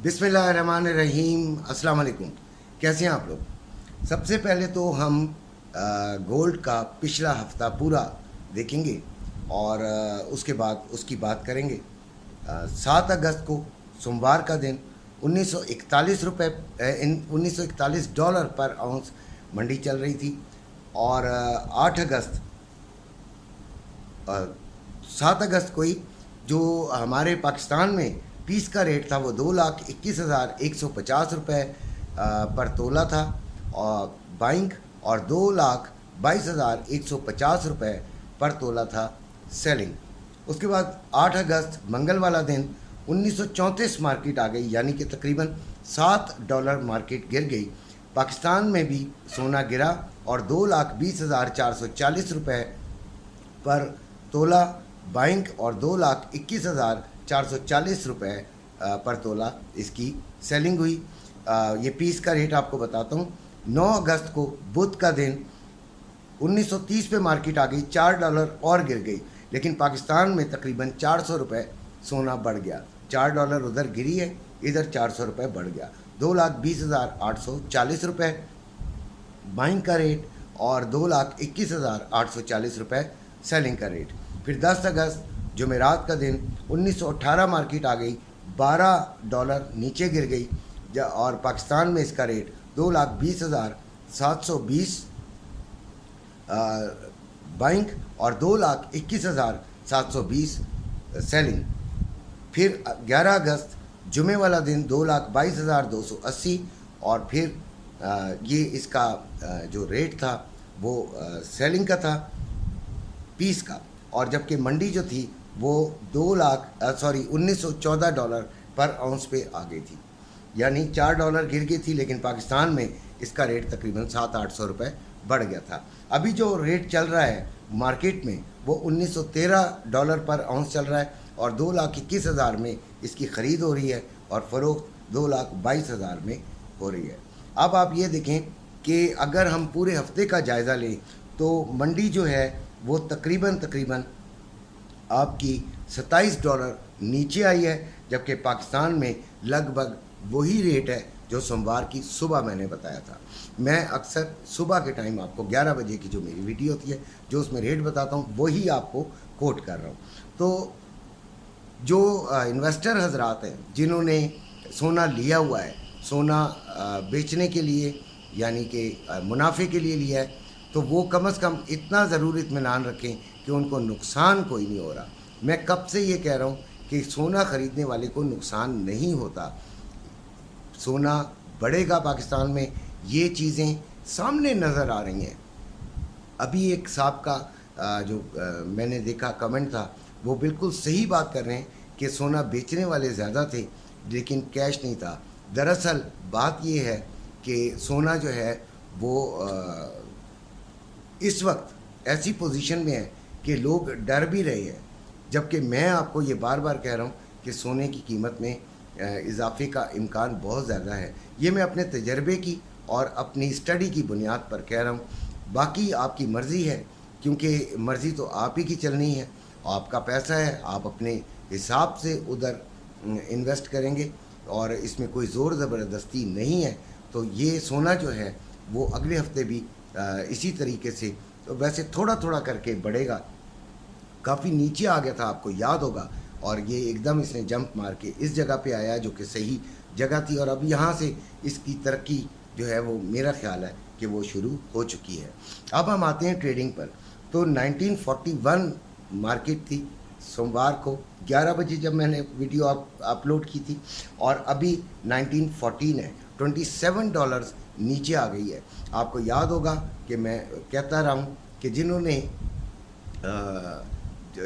बिस्मिल्लाहिर्रहमानिर्रहीम। अस्सलाम वालेकुम। कैसे हैं आप लोग? सबसे पहले तो हम गोल्ड का पिछला हफ्ता पूरा देखेंगे और उसके बाद उसकी बात करेंगे। 7 अगस्त को सोमवार का दिन 1941 रुपये $1941 पर आउंस मंडी चल रही थी और 8 अगस्त 7 अगस्त को ही जो हमारे पाकिस्तान में पीस का रेट था वो 2,21,150 रुपये पर तोला था और बाइंग, और 2,22,150 रुपये पर तोला था सेलिंग। उसके बाद 8 अगस्त मंगल वाला दिन 1934 मार्केट आ गई, यानी कि तकरीबन $7 मार्केट गिर गई। पाकिस्तान में भी सोना गिरा और 2,20,440 रुपये पर तोला बाइंग और 2,21,440 रुपये पर तोला इसकी सेलिंग हुई। ये पीस का रेट आपको बताता हूँ। 9 अगस्त को बुध का दिन 1930 पे मार्केट आ गई, $4 और गिर गई, लेकिन पाकिस्तान में तकरीबन 400 रुपये सोना बढ़ गया। $4 उधर गिरी है, इधर 400 रुपये बढ़ गया। 2,20,840 रुपये बाइंग का रेट और 2,21,840 रुपये सेलिंग का रेट। फिर 10 अगस्त जुमेरात का दिन 1918 मार्केट आ गई, $12 नीचे गिर गई और पाकिस्तान में इसका रेट 2,20,720 बाइंग और 2,21,720 सेलिंग। फिर 11 अगस्त जुमे वाला दिन 2,22,280 और फिर ये इसका जो रेट था वो सेलिंग का था पीस का, और जबकि मंडी जो थी वो $1914 पर आउंस पे आ गई थी, यानी $4 गिर गई थी, लेकिन पाकिस्तान में इसका रेट तकरीबन 700-800 रुपये बढ़ गया था। अभी जो रेट चल रहा है मार्केट में वो $1913 पर आउंस चल रहा है और 2,21,000 में इसकी ख़रीद हो रही है और फ़रोख्त 2,22,000 में हो रही है। अब आप ये देखें कि अगर हम पूरे हफ्ते का जायज़ा लें तो मंडी जो है वो तकरीबन आपकी $27 नीचे आई है, जबकि पाकिस्तान में लगभग वही रेट है जो सोमवार की सुबह मैंने बताया था। मैं अक्सर सुबह के टाइम आपको 11 बजे की जो मेरी वीडियो होती है जो उसमें रेट बताता हूँ वही आपको कोट कर रहा हूँ। तो जो इन्वेस्टर हजरात हैं जिन्होंने सोना लिया हुआ है, सोना बेचने के लिए यानी कि मुनाफे के लिए लिया है, तो वो कम से कम इतना ज़रूर इत्मीनान रखें कि उनको नुकसान कोई नहीं हो रहा। मैं कब से ये कह रहा हूँ कि सोना ख़रीदने वाले को नुकसान नहीं होता, सोना बढ़ेगा पाकिस्तान में। ये चीज़ें सामने नज़र आ रही हैं। अभी एक साहब का जो मैंने देखा कमेंट था वो बिल्कुल सही बात कर रहे हैं कि सोना बेचने वाले ज़्यादा थे लेकिन कैश नहीं था। दरअसल बात ये है कि सोना जो है वो इस वक्त ऐसी पोजीशन में है कि लोग डर भी रहे हैं, जबकि मैं आपको ये बार बार कह रहा हूँ कि सोने की कीमत में इजाफे का इम्कान बहुत ज़्यादा है। ये मैं अपने तजर्बे की और अपनी स्टडी की बुनियाद पर कह रहा हूँ। बाकी आपकी मर्ज़ी है, क्योंकि मर्ज़ी तो आप ही की चलनी है, आपका पैसा है, आप अपने हिसाब से उधर इन्वेस्ट करेंगे और इसमें कोई ज़ोर ज़बरदस्ती नहीं है। तो ये सोना जो है वो अगले हफ्ते भी इसी तरीके से तो वैसे थोड़ा थोड़ा करके बढ़ेगा। काफ़ी नीचे आ गया था, आपको याद होगा, और ये एकदम इसने जंप मार के इस जगह पे आया जो कि सही जगह थी, और अब यहाँ से इसकी तरक्की जो है वो मेरा ख्याल है कि वो शुरू हो चुकी है। अब हम आते हैं ट्रेडिंग पर। तो 1941 मार्केट थी सोमवार को 11 बजे जब मैंने वीडियो अपलोड की थी, और अभी 1914 है, $27 नीचे आ गई है। आपको याद होगा कि मैं कहता रहा हूँ कि जिन्होंने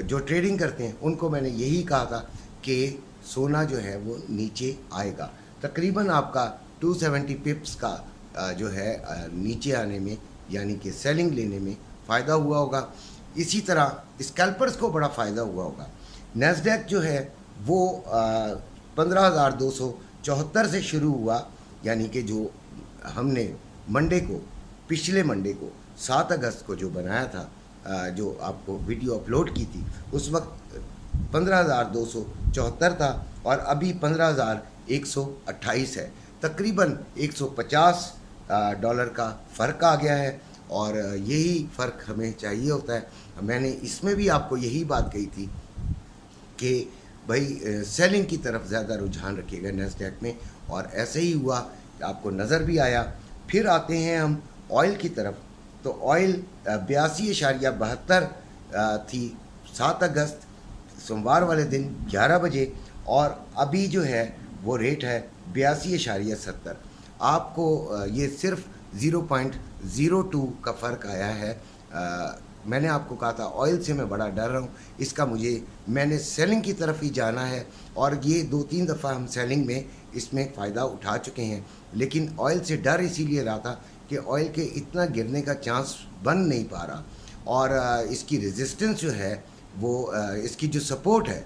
जो ट्रेडिंग करते हैं उनको मैंने यही कहा था कि सोना जो है वो नीचे आएगा। तकरीबन आपका 270 पिप्स का जो है नीचे आने में यानी कि सेलिंग लेने में फ़ायदा हुआ होगा। इसी तरह स्कैल्पर्स को बड़ा फ़ायदा हुआ होगा। नैस्डैक जो है वो 15,274 से शुरू हुआ, यानी कि जो हमने मंडे को पिछले मंडे को 7 अगस्त को जो बनाया था, जो आपको वीडियो अपलोड की थी, उस वक्त 15,274 था और अभी 128 है, तकरीबन 150 डॉलर का फ़र्क आ गया है। और यही फ़र्क हमें चाहिए होता है। मैंने इसमें भी आपको यही बात कही थी कि भाई सेलिंग की तरफ ज़्यादा रुझान रखिएगा नैस्डैक में, और ऐसे ही हुआ, आपको नज़र भी आया। फिर आते हैं हम ऑयल की तरफ। तो ऑयल 82.72 थी 7 अगस्त सोमवार वाले दिन 11 बजे, और अभी जो है वो रेट है 82.70। आपको ये सिर्फ 0.02 का फ़र्क आया है। मैंने आपको कहा था ऑयल से मैं बड़ा डर रहा हूँ, इसका मैंने सेलिंग की तरफ ही जाना है, और ये 2-3 दफ़ा हम सेलिंग में इसमें फ़ायदा उठा चुके हैं। लेकिन ऑयल से डर इसीलिए रहा था कि ऑयल के इतना गिरने का चांस बन नहीं पा रहा, और इसकी रेजिस्टेंस जो है वो इसकी जो सपोर्ट है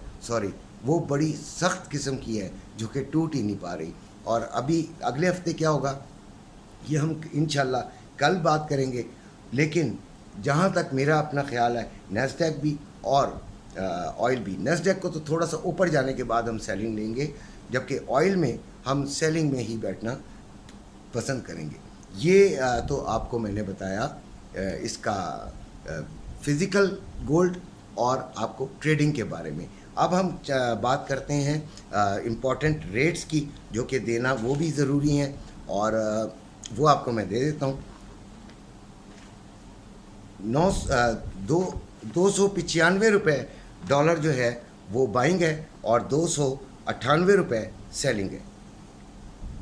वो बड़ी सख्त किस्म की है, जो कि टूट ही नहीं पा रही। और अभी अगले हफ्ते क्या होगा ये हम इंशाल्लाह कल बात करेंगे। लेकिन जहाँ तक मेरा अपना ख्याल है, नैस्डैक भी और ऑयल भी, नैस्डैक को तो थोड़ा सा ऊपर जाने के बाद हम सेलिंग लेंगे, जबकि ऑयल में हम सेलिंग में ही बैठना पसंद करेंगे। ये तो आपको मैंने बताया इसका फ़िज़िकल गोल्ड और आपको ट्रेडिंग के बारे में। अब हम बात करते हैं इम्पॉर्टेंट रेट्स की, जो कि देना वो भी ज़रूरी हैं, और वो आपको मैं दे देता हूँ। 295 रुपये डॉलर जो है वो बाइंग है, और 298 रुपये सेलिंग है।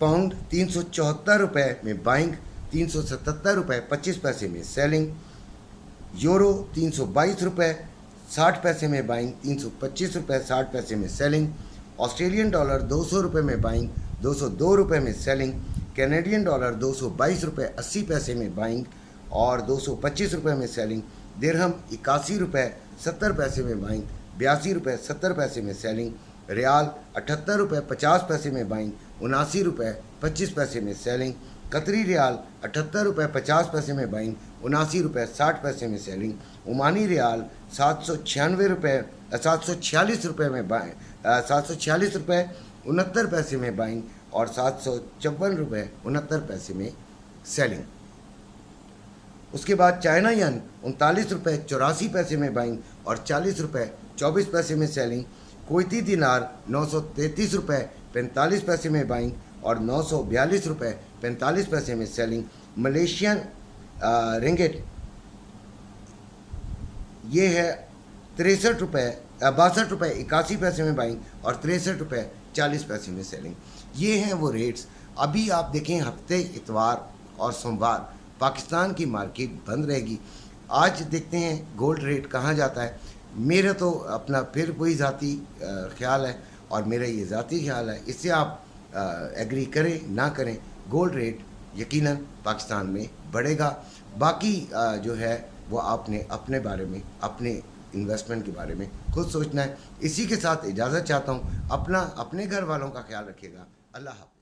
पाउंड 374 रुपये में बाइंग, 377 रुपये 25 पैसे में सेलिंग। यूरो 322 रुपये 60 पैसे में बाइंग, 325 रुपये 60 पैसे में सेलिंग। ऑस्ट्रेलियन डॉलर 200 रुपये में बाइंग, 202 रुपये में सेलिंग। कैनेडियन डॉलर 222 रुपये 80 पैसे में बाइंग और 225 रुपये में सेलिंग। दिरहम 81 रुपये 70 पैसे में बाइंग, 82 रुपये 70 पैसे में सेलिंग। रियाल 78 रुपये 50 पैसे में बाइंग, 79 रुपये 25 पैसे में सेलिंग। कतरी रियाल 78 रुपये 50 पैसे में बाइंग, 79 रुपये 60 पैसे में सेलिंग। ओमानी रियाल 746 रुपये में बाइंग, 746 रुपये 69 पैसे में बाइंग और 754 रुपये 69 पैसे में सेलिंग। उसके बाद चाइना यन 39 रुपये 84 पैसे में बाइंग और 40 रुपये 24 पैसे में सेलिंग। कुवैती दिनार 933 रुपये 45 पैसे में बाइंग और 942 रुपये 45 पैसे में सेलिंग। मलेशियन रिंगिट ये है 63 रुपये 62 रुपये 81 पैसे में बाइंग और 63 रुपये 40 पैसे में सेलिंग। ये हैं वो रेट्स। अभी आप देखें हफ्ते इतवार और सोमवार पाकिस्तान की मार्केट बंद रहेगी। आज देखते हैं गोल्ड रेट कहाँ जाता है। मेरा तो अपना फिर वही ज़ाती ख्याल है और मेरा ये ज़ाती ख्याल है, इससे आप एग्री करें ना करें, गोल्ड रेट यकीनन पाकिस्तान में बढ़ेगा। बाकी जो है वो आपने अपने बारे में, अपने इन्वेस्टमेंट के बारे में खुद सोचना है। इसी के साथ इजाज़त चाहता हूँ। अपने घर वालों का ख्याल रखिएगा। अल्लाह हाफ़िज़।